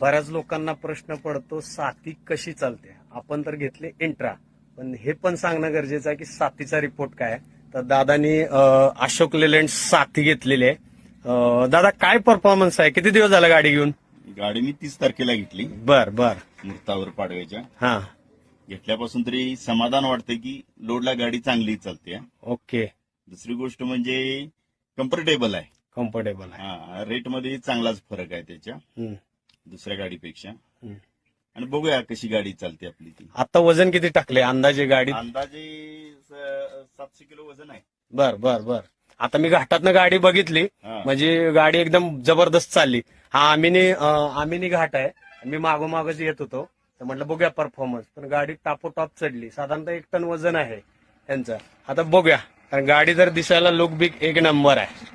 बऱ्याच लोकांना प्रश्न पडतो साथी कशी चालते. आपण तर घेतले इंट्रा, पण हे पण सांगणं गरजेचं आहे की साथीचा रिपोर्ट काय आहे. तर दादानी अशोक लेलँड साथी घेतलेली आहे. दादा काय परफॉर्मन्स आहे, किती दिवस झाला गाडी घेऊन? गाडी मी 30 तारखेला घेतली बर बर. मुहूर्तावर पाडव्याच्या. हा घेतल्यापासून तरी समाधान वाटतं की लोडला गाडी चांगली चालते. ओके. दुसरी गोष्ट म्हणजे कम्फर्टेबल आहे. कम्फर्टेबल आहे. रेटमध्ये चांगलाच फरक आहे त्याच्या हम्म, दुसऱ्या गाडीपेक्षा. हम्म. आणि बघूया कशी गाडी चालते आपली ती. आता वजन किती टाकले अंदाजे गाडीत? अंदाजे 700 किलो वजन आहे. बर बर बर. आता मी घाटातनं गाडी बघितली, हा. म्हणजे गाडी एकदम जबरदस्त चालली. हा आमिनी घाट आहे. मी मागोमागच येत होतो, तर म्हटलं बघूया परफॉर्मन्स. पण गाडी टापोटॉप चढली. साधारणतः 1 टन वजन आहे त्यांचं. आता बघूया, कारण गाडी जर दिसायला लुक बिक एक नंबर आहे.